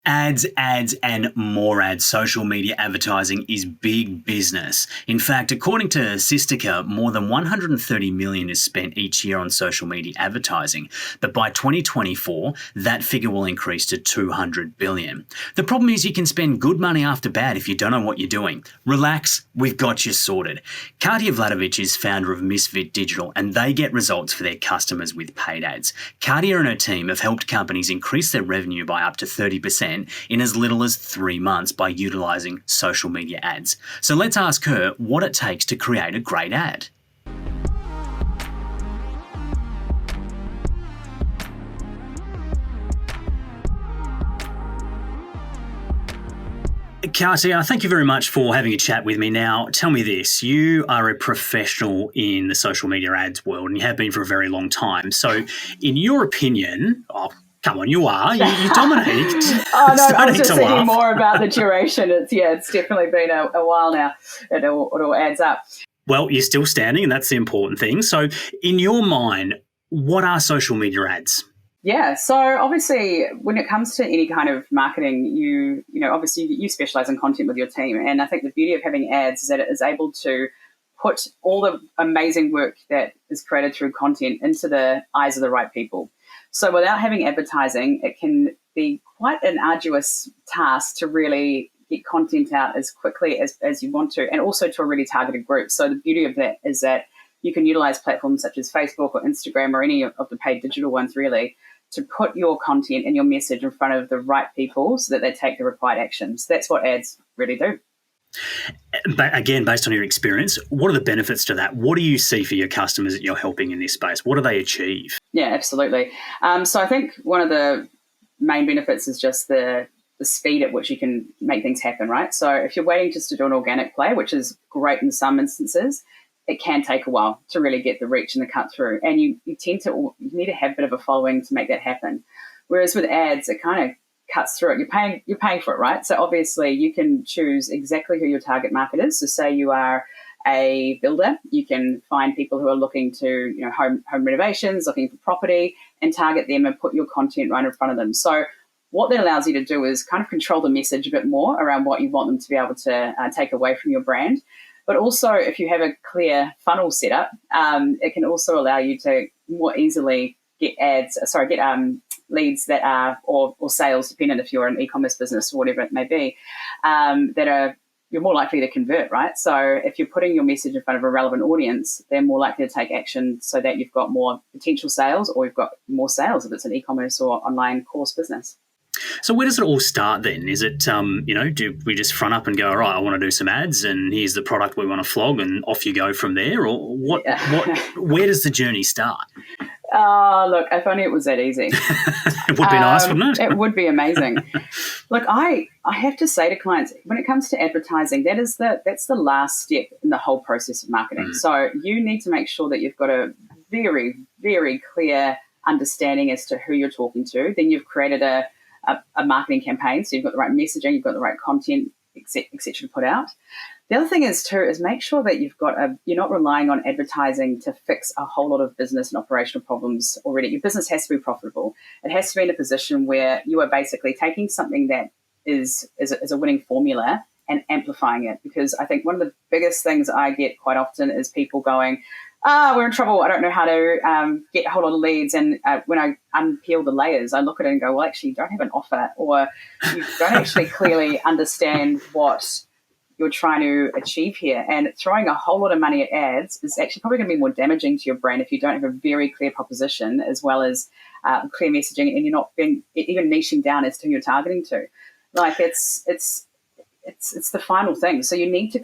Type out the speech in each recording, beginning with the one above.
Ads, and more ads. Social media advertising is big business. In fact, according to Systica, more than $130 million is spent each year on social media advertising. But by 2024, that figure will increase to $200 billion. The problem is you can spend good money after bad if you don't know what you're doing. Relax, we've got you sorted. Katija Vlatkovich is founder of Misfit Digital, and they get results for their customers with paid ads. Katija and her team have helped companies increase their revenue by up to 30% in as little as 3 months by utilising social media ads. So let's ask her what it takes to create a great ad. Katija, thank you very much for having a chat with me. Now, tell me this. You are a professional in the social media ads world and you have been for a very long time. So in your opinion, come on, you are. You dominate. Oh, no, I was just thinking more about the duration. It's definitely been a while now. It all adds up. Well, you're still standing, and that's the important thing. So in your mind, what are social media ads? Yeah, so obviously when it comes to any kind of marketing, you obviously you specialize in content with your team. And I think the beauty of having ads is that it is able to put all the amazing work that is created through content into the eyes of the right people. So without having advertising, it can be quite an arduous task to really get content out as quickly as you want to, and also to a really targeted group. So the beauty of that is that you can utilize platforms such as Facebook or Instagram or any of the paid digital ones really to put your content and your message in front of the right people so that they take the required actions. That's what ads really do. But again, based on your experience, what are the benefits to that? What do you see for your customers that you're helping in this space? What do they achieve? Yeah, absolutely. So I think one of the main benefits is just the speed at which you can make things happen, right? So if you're waiting just to do an organic play, which is great in some instances, it can take a while to really get the reach and the cut through. And you need to have a bit of a following to make that happen. Whereas with ads, it kind of cuts through it. You're paying for it, right? So obviously you can choose exactly who your target market is. So say you are a builder, you can find people who are looking to, home renovations, looking for property, and target them and put your content right in front of them. So what that allows you to do is kind of control the message a bit more around what you want them to be able to take away from your brand. But also, if you have a clear funnel setup, it can also allow you to more easily get leads that are, or sales, depending if you're an e-commerce business or whatever it may be, you're more likely to convert, right? So if you're putting your message in front of a relevant audience, they're more likely to take action so that you've got more potential sales, or you've got more sales if it's an e-commerce or online course business. So where does it all start then? Is it, do we just front up and go, all right, I want to do some ads and here's the product we want to flog and off you go from there? Or where does the journey start? Look, if only it was that easy. It would be nice, wouldn't it? It would be amazing. Look, I have to say to clients, when it comes to advertising, that's the last step in the whole process of marketing. So you need to make sure that you've got a very, very clear understanding as to who you're talking to. Then you've created a marketing campaign, so you've got the right messaging, you've got the right content, etc. to put out. The other thing is make sure that you're not relying on advertising to fix a whole lot of business and operational problems already. Your business has to be profitable. It has to be in a position where you are basically taking something that is a winning formula and amplifying it. Because I think one of the biggest things I get quite often is people going, we're in trouble. I don't know how to get a whole lot of leads. And when I unpeel the layers, I look at it and go, well, actually, you don't have an offer, or you don't actually clearly understand what you're trying to achieve here. And throwing a whole lot of money at ads is actually probably going to be more damaging to your brand if you don't have a very clear proposition as well as clear messaging, and you're not even niching down as to who you're targeting to. Like it's the final thing. So you need to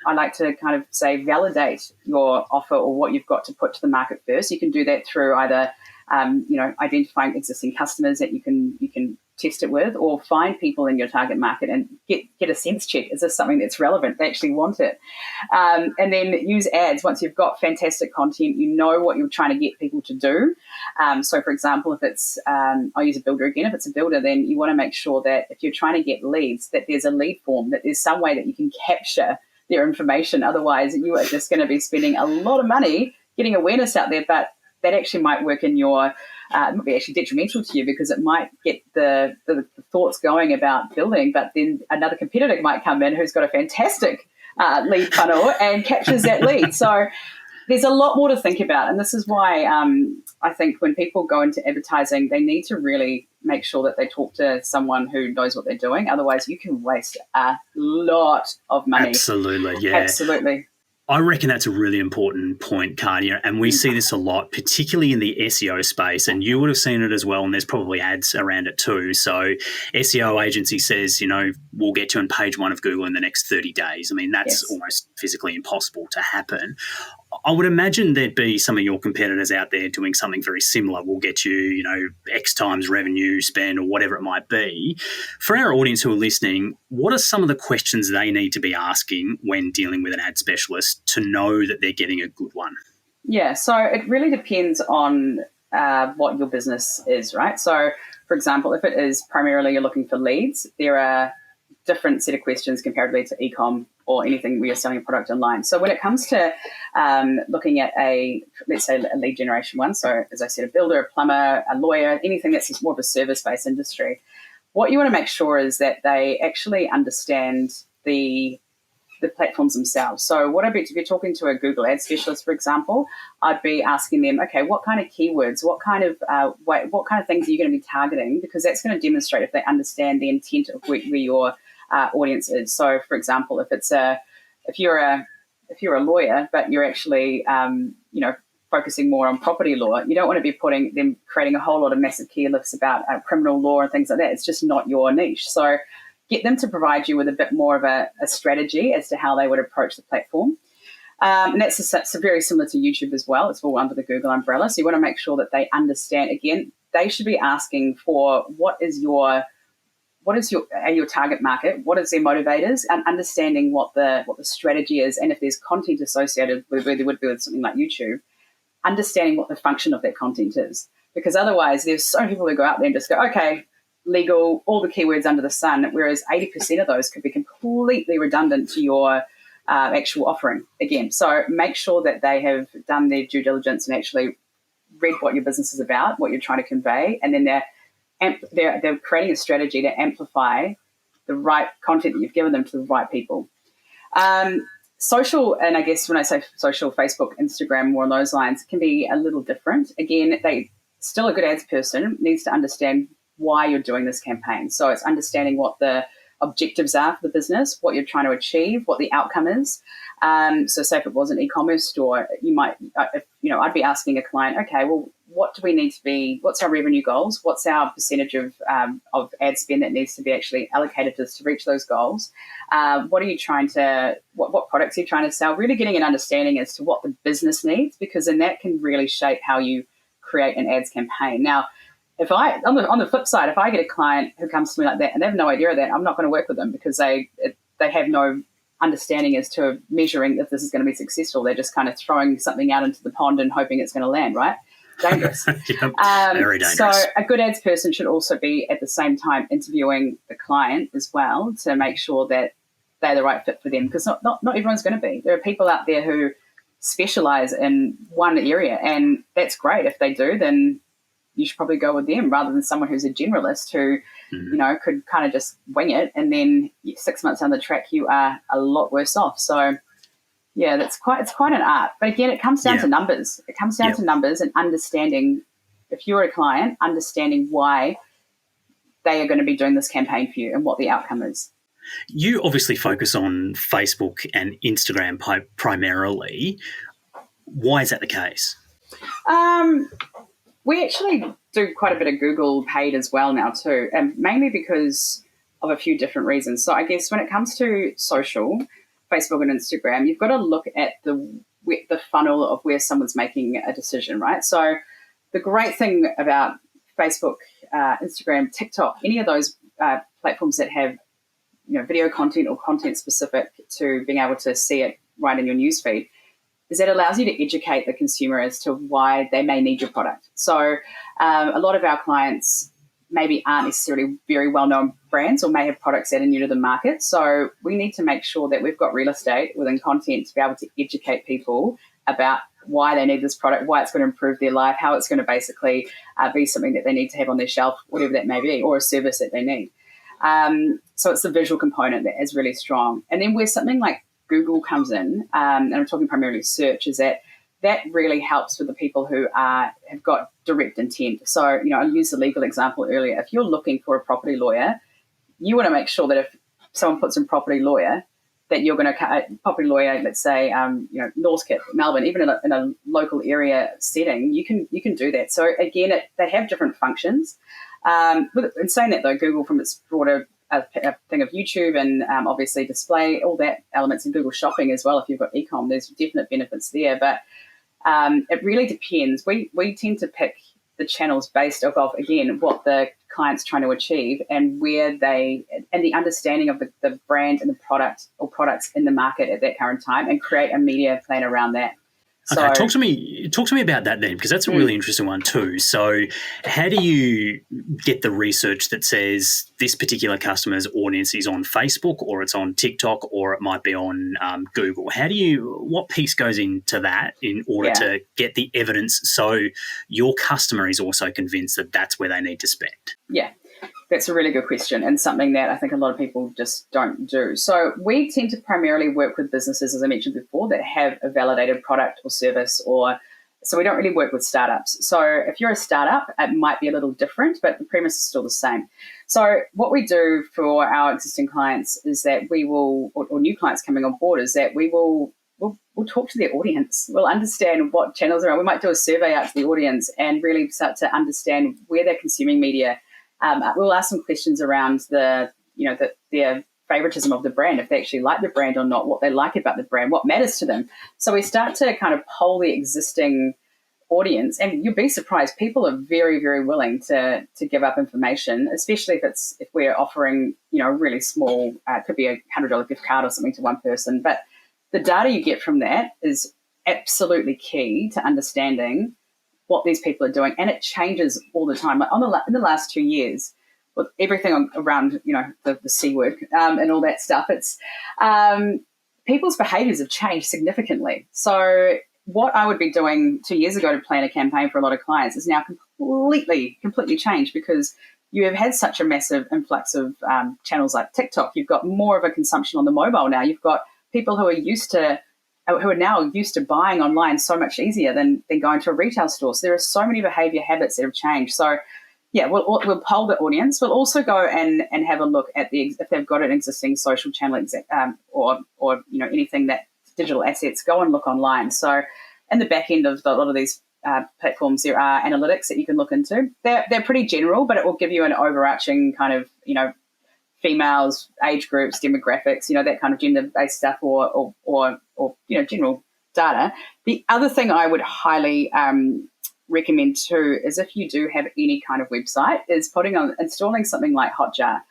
I like to say, validate your offer or what you've got to put to the market first. You can do that through either, identifying existing customers that you can test it with, or find people in your target market and get a sense check. Is this something that's relevant? They actually want it. And then use ads. Once you've got fantastic content, you know what you're trying to get people to do. So for example, if it's, I'll use a builder again. If it's a builder, then you want to make sure that if you're trying to get leads, that there's a lead form, that there's some way that you can capture their information. Otherwise, you are just going to be spending a lot of money getting awareness out there, but that actually might work in your it might be actually detrimental to you because it might get the thoughts going about building, but then another competitor might come in who's got a fantastic lead funnel and captures that lead. So there's a lot more to think about. And this is why I think when people go into advertising, they need to really make sure that they talk to someone who knows what they're doing. Otherwise, you can waste a lot of money. Absolutely, yeah. Absolutely. I reckon that's a really important point, Katija, and we see this a lot, particularly in the SEO space, and you would have seen it as well, and there's probably ads around it too. So SEO agency says, we'll get you on page 1 of Google in the next 30 days. I mean, that's almost physically impossible to happen. I would imagine there'd be some of your competitors out there doing something very similar. We'll get you, X times revenue spend or whatever it might be. For our audience who are listening, what are some of the questions they need to be asking when dealing with an ad specialist to know that they're getting a good one? Yeah, so it really depends on what your business is, right? So, for example, if it is primarily you're looking for leads, there are different set of questions comparatively to e-com or anything where you're selling a product online. So when it comes to looking at let's say a lead generation one, so as I said, a builder, a plumber, a lawyer, anything that's more of a service-based industry, what you want to make sure is that they actually understand the platforms themselves. So if you're talking to a Google ad specialist, for example, I'd be asking them, okay, what kind of keywords, what kind of things are you going to be targeting? Because that's going to demonstrate if they understand the intent of where your audience is. So, for example, if you're a lawyer, but you're actually focusing more on property law, you don't want to be creating a whole lot of massive key lists about criminal law and things like that. It's just not your niche. So get them to provide you with a bit more of a strategy as to how they would approach the platform. And that's very similar to YouTube as well. It's all under the Google umbrella. So you want to make sure that they understand, again, they should be asking for what is your target market, what is their motivators, and understanding what the strategy is. And if there's content associated with where there would be with something like YouTube, understanding what the function of that content is. Because otherwise there's so many people who go out there and just go, okay, legal, all the keywords under the sun, whereas 80% of those could be completely redundant to your actual offering again. So make sure that they have done their due diligence and actually read what your business is about, what you're trying to convey, and then they're creating a strategy to amplify the right content that you've given them to the right people. Social, and I guess when I say social, Facebook, Instagram, more on those lines, can be a little different. Again, still a good ads person needs to understand why you're doing this campaign. So it's understanding what the objectives are for the business, what you're trying to achieve, what the outcome is. So say if it was an e-commerce store, you might, I'd be asking a client, okay, well, what do we need to be, what's our revenue goals? What's our percentage of ad spend that needs to be actually allocated to reach those goals? What products are you trying to sell? Really getting an understanding as to what the business needs, because then that can really shape how you create an ads campaign. Now, on the flip side, if I get a client who comes to me like that and they have no idea of that, I'm not going to work with them because they have no understanding as to measuring if this is going to be successful. They're just kind of throwing something out into the pond and hoping it's going to land, right? Dangerous. Yep, very dangerous. So a good ads person should also be at the same time interviewing the client as well to make sure that they're the right fit for them, because not everyone's going to be. There are people out there who specialize in one area, and that's great. If they do, then you should probably go with them rather than someone who's a generalist who, could kind of just wing it, and then 6 months down the track, you are a lot worse off. So, yeah, it's quite an art. But again, it comes down to numbers. It comes down to numbers and understanding, if you're a client, understanding why they are going to be doing this campaign for you and what the outcome is. You obviously focus on Facebook and Instagram primarily. Why is that the case? We actually do quite a bit of Google paid as well now too, and mainly because of a few different reasons. So I guess when it comes to social, Facebook and Instagram, you've got to look at the funnel of where someone's making a decision, right? So the great thing about Facebook, Instagram, TikTok, any of those platforms that have video content or content specific to being able to see it right in your newsfeed, is that it allows you to educate the consumer as to why they may need your product. So a lot of our clients maybe aren't necessarily very well-known brands or may have products that are new to the market. So we need to make sure that we've got real estate within content to be able to educate people about why they need this product, why it's going to improve their life, how it's going to basically be something that they need to have on their shelf, whatever that may be, or a service that they need. So it's the visual component that is really strong. And then where something like Google comes in, and I'm talking primarily search, is that really helps with the people who have got direct intent. So, I used the legal example earlier. If you're looking for a property lawyer, you want to make sure that if someone puts in property lawyer, that you're going to property lawyer, let's say, North Kit, Melbourne, even in a local area setting, you can do that. So again, they have different functions. In saying that though, Google from its broader thing of YouTube and obviously display, all that elements in Google Shopping as well. If you've got e-com, there's definite benefits there, but it really depends. We tend to pick the channels based off of, again, what the client's trying to achieve and where and the understanding of the brand and the product or products in the market at that current time, and create a media plan around that. Okay, talk to me about that then, because that's a really interesting one too. So how do you get the research that says this particular customer's audience is on Facebook, or it's on TikTok, or it might be on Google? What piece goes into that in order to get the evidence so your customer is also convinced that that's where they need to spend? Yeah. That's a really good question, and something that I think a lot of people just don't do. So we tend to primarily work with businesses, as I mentioned before, that have a validated product or service, so we don't really work with startups. So if you're a startup, it might be a little different, but the premise is still the same. So what we do for our existing clients is that we will, or new clients coming on board, is that we'll talk to their audience. We'll understand what channels are on. We might do a survey out to the audience and really start to understand where they're consuming media. We'll ask some questions around their favoritism of the brand, if they actually like the brand or not, what they like about the brand, what matters to them. So we start to kind of poll the existing audience, and you'll be surprised. People are very, very willing to give up information, especially if we're offering, a really small, it could be a $100 gift card or something to one person. But the data you get from that is absolutely key to understanding what these people are doing, and it changes all the time. Like in the last 2 years, with everything around the C word and all that stuff, it's people's behaviours have changed significantly. So what I would be doing 2 years ago to plan a campaign for a lot of clients is now completely changed, because you have had such a massive influx of channels like TikTok. You've got more of a consumption on the mobile now. You've got people who are now used to buying online so much easier than going to a retail store. So there are so many behavior habits that have changed. So yeah, we'll poll the audience. We'll also go and have a look at if they've got an existing social channel or anything that digital assets. Go and look online. So in the back end of a lot of these platforms, there are analytics that you can look into. They're pretty general, but it will give you an overarching kind of females, age groups, demographics, that kind of gender-based stuff, or general data. The other thing I would highly recommend too is, if you do have any kind of website, is installing something like Hotjar.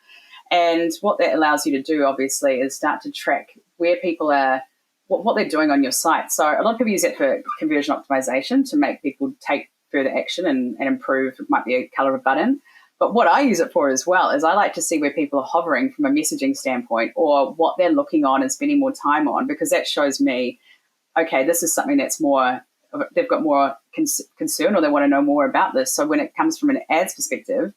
And what that allows you to do, obviously, is start to track where people are, what they're doing on your site. So a lot of people use it for conversion optimization, to make people take further action and improve. It might be a color of a button. But what I use it for as well is I like to see where people are hovering from a messaging standpoint, or what they're looking on and spending more time on, because that shows me, okay, this is something that's more, they've got more concern, or they want to know more about this. So when it comes from an ads perspective,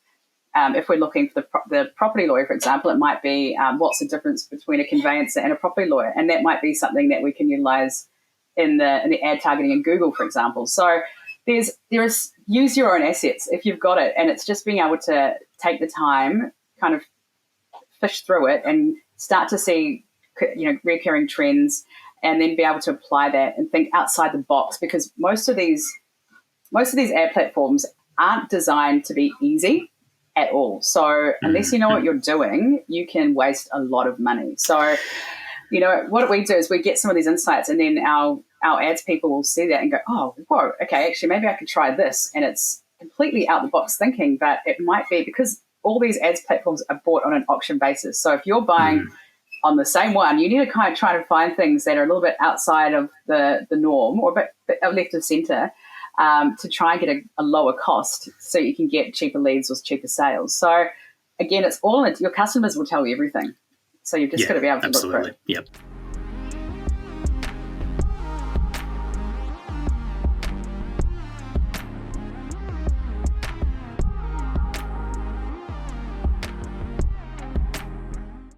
if we're looking for the property lawyer, for example, it might be what's the difference between a conveyancer and a property lawyer, and that might be something that we can utilize in the ad targeting in Google, for example. So there is use your own assets if you've got it, and it's just being able to take the time, kind of fish through it, and start to see recurring trends, and then be able to apply that and think outside the box, because most of these ad platforms aren't designed to be easy at all. So unless you know what you're doing, you can waste a lot of money. So what we do is we get some of these insights, and then our ads people will see that and go, oh, whoa, okay, actually, maybe I could try this. And it's completely out the box thinking, but it might be because all these ads platforms are bought on an auction basis. So if you're buying on the same one, you need to kind of try to find things that are a little bit outside of the norm, or a bit left of center, to try and get a lower cost, so you can get cheaper leads or cheaper sales. So again, it's all your customers will tell you everything. So you've just got to be able to look for it. Yep.